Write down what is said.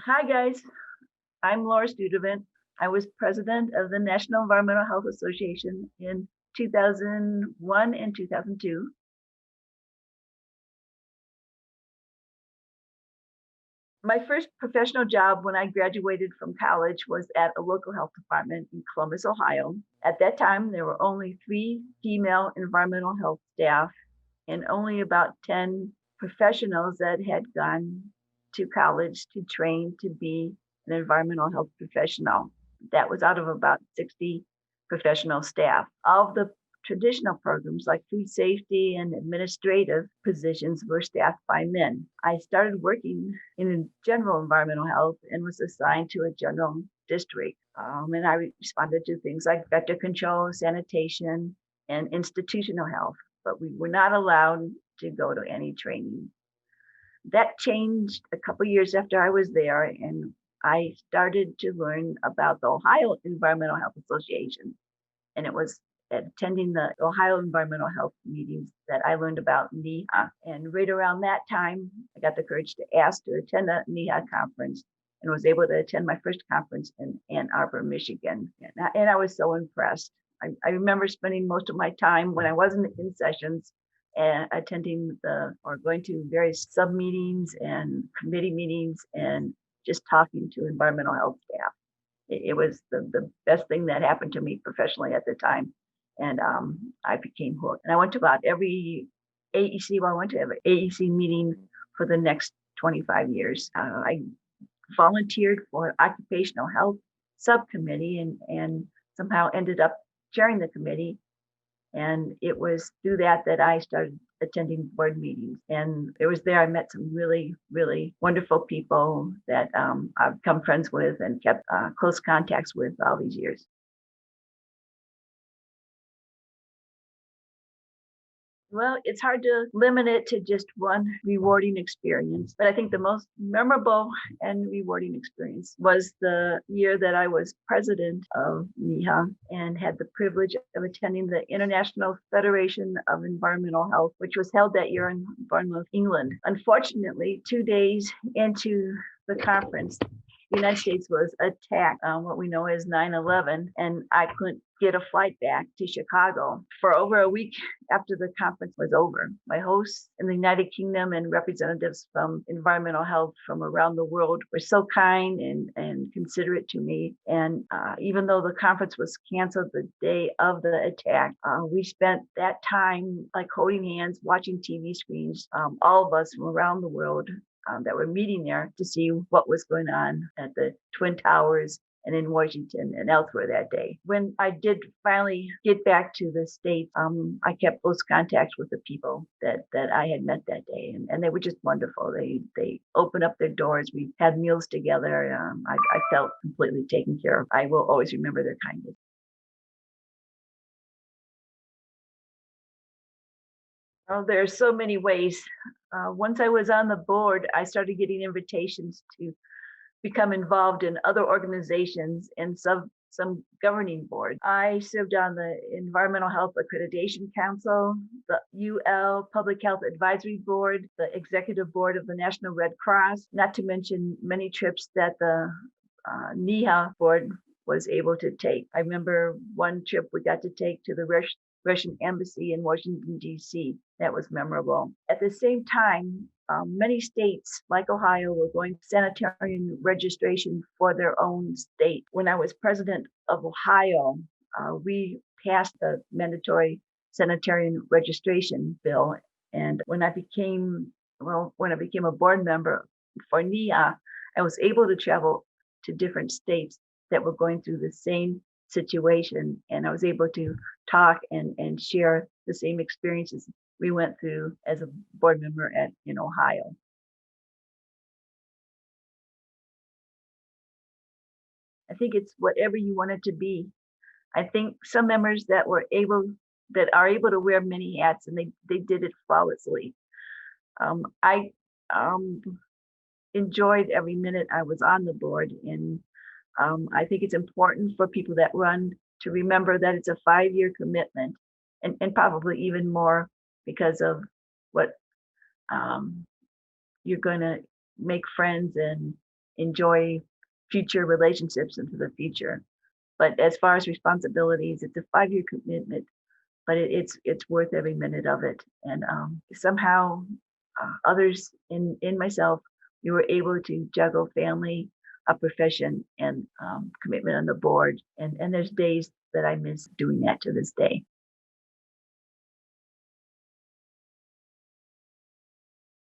Hi, guys. I'm Laura Studevant. I was president of the National Environmental Health Association in 2001 and 2002. My first professional job when I graduated from college was at a local health department in Columbus, Ohio. At that time, there were only 3 female environmental health staff and only about 10 professionals that had gone to college to train to be an environmental health professional. That was out of about 60 professional staff. All of the traditional programs like food safety and administrative positions were staffed by men. I started working in general environmental health and was assigned to a general district. And I responded to things like vector control, sanitation, and institutional health, but we were not allowed to go to any training. That changed a couple years after I was there, and I started to learn about the Ohio Environmental Health Association. And it was attending the Ohio Environmental Health meetings that I learned about NEHA. And right around that time, I got the courage to ask to attend a NEHA conference and was able to attend my first conference in Ann Arbor, Michigan. And I was so impressed. I remember spending most of my time when I wasn't in sessions and attending or going to various sub meetings and committee meetings and just talking to environmental health staff. It was the best thing that happened to me professionally at the time. And I became hooked. And I went to about every AEC, well, I went to every AEC meeting for the next 25 years. I volunteered for occupational health subcommittee and somehow ended up chairing the committee. And it was through that that I started attending board meetings. And it was there I met some really, really wonderful people that I've become friends with and kept close contacts with all these years. Well, it's hard to limit it to just one rewarding experience, but I think the most memorable and rewarding experience was the year that I was president of NEHA and had the privilege of attending the International Federation of Environmental Health, which was held that year in Bournemouth, England. Unfortunately, 2 days into the conference, the United States was attacked on what we know as 9/11, and I couldn't get a flight back to Chicago for over a week after the conference was over. My hosts in the United Kingdom and representatives from environmental health from around the world were so kind and considerate to me. And even though the conference was canceled the day of the attack, we spent that time like holding hands, watching TV screens, all of us from around the world that were meeting there to see what was going on at the Twin Towers and in Washington and elsewhere that day. When I did finally get back to the States, I kept close contacts with the people that I had met that day, and they were just wonderful. They opened up their doors. We had meals together. I felt completely taken care of. I will always remember their kindness. Oh, there are so many ways. Once I was on the board, I started getting invitations to become involved in other organizations and some governing boards. I served on the Environmental Health Accreditation Council, the UL Public Health Advisory Board, the Executive Board of the National Red Cross, not to mention many trips that the NEHA board was able to take. I remember one trip we got to take to the Russian embassy in Washington, D.C. That was memorable. At the same time, many states like Ohio were going sanitarian registration for their own state. When I was president of Ohio, we passed the mandatory sanitarian registration bill. And when I became a board member for NEHA, I was able to travel to different states that were going through the same situation. And I was able to talk and share the same experiences we went through as a board member in Ohio. I think it's whatever you want it to be. I think some members that are able to wear many hats and they did it flawlessly. I enjoyed every minute I was on the board, and I think it's important for people that run to remember that it's a 5-year commitment, and probably even more because of what um, you're going to make friends enjoy future relationships into the future. But as far as responsibilities, it's a 5-year commitment, but it's worth every minute of it. And somehow others in myself, we were able to juggle family, a profession, and commitment on the board. And there's days that I miss doing that to this day.